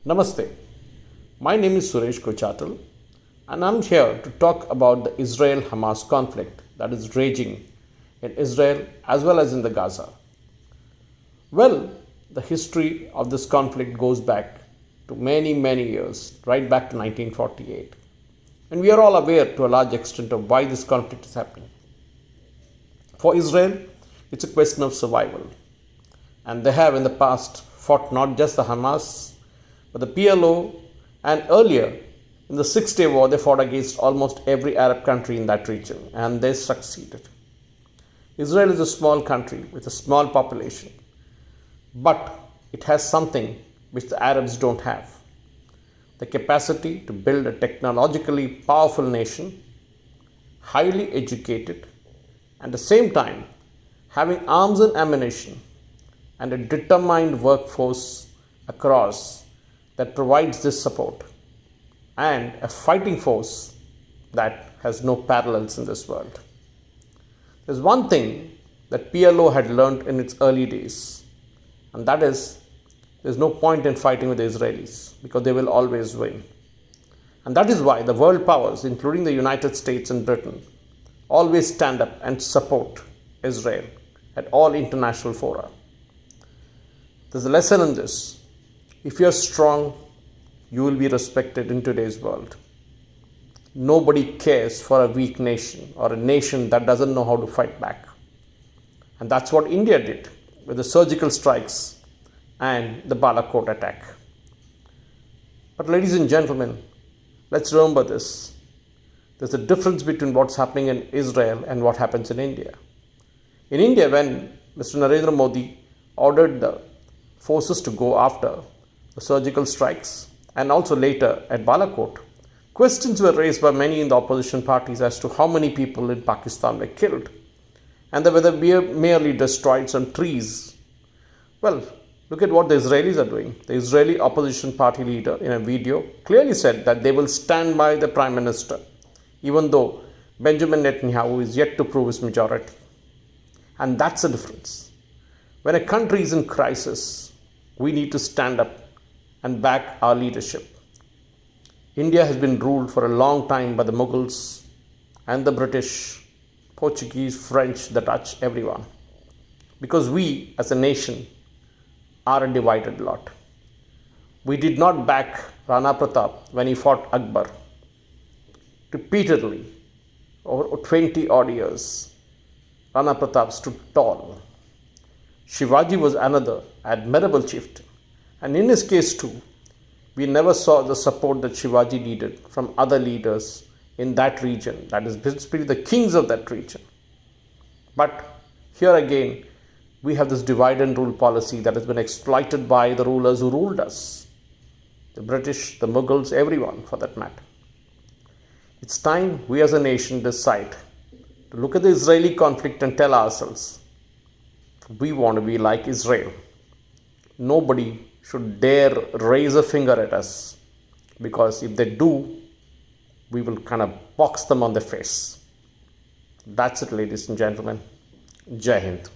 Namaste. My name is Suresh Kochatal, and I'm here to talk about the Israel Hamas conflict that is raging in Israel as well as in the Gaza. Well, the history of this conflict goes back to many years, right back to 1948. And we are all aware to a large extent of why this conflict is happening. For Israel, it's a question of survival. And they have in the past fought not just the Hamas, but the PLO, and earlier in the Six-Day War, they fought against almost every Arab country in that region, and they succeeded. Israel is a small country with a small population, but it has something which the Arabs don't have: the capacity to build a technologically powerful nation, highly educated, and at the same time having arms and ammunition and a determined workforce across that provides this support, and a fighting force that has no parallels in this world. There's one thing that PLO had learned in its early days, and that is there's no point in fighting with the Israelis because they will always win. And that is why the world powers, including the United States and Britain, always stand up and support Israel at all international fora. There's a lesson in this. If you're strong, you will be respected in today's world. Nobody cares for a weak nation or a nation that doesn't know how to fight back. And that's what India did with the surgical strikes and the Balakot attack. But ladies and gentlemen, let's remember this. There's a difference between what's happening in Israel and what happens in India. In India, when Mr. Narendra Modi ordered the forces to go after the surgical strikes, and also later at Balakot, questions were raised by many in the opposition parties as to how many people in Pakistan were killed, and whether we merely destroyed some trees. Well, look at what the Israelis are doing. The Israeli opposition party leader in a video clearly said that they will stand by the Prime Minister, even though Benjamin Netanyahu is yet to prove his majority. And that's the difference. When a country is in crisis, we need to stand up and back our leadership. India has been ruled for a long time by the Mughals and the British, Portuguese, French, the Dutch, everyone. Because we as a nation are a divided lot. We did not back Rana Pratap when he fought Akbar. Repeatedly, over 20 odd years, Rana Pratap stood tall. Shivaji was another admirable chieftain. And in his case too, we never saw the support that Shivaji needed from other leaders in that region, that is basically the kings of that region. But here again, we have this divide and rule policy that has been exploited by the rulers who ruled us. The British, the Mughals, everyone for that matter. It's time we as a nation decide to look at the Israeli conflict and tell ourselves, we want to be like Israel. Nobody should dare raise a finger at us, because if they do, we will kind of box them on the face. That's it, ladies and gentlemen. Jai Hind.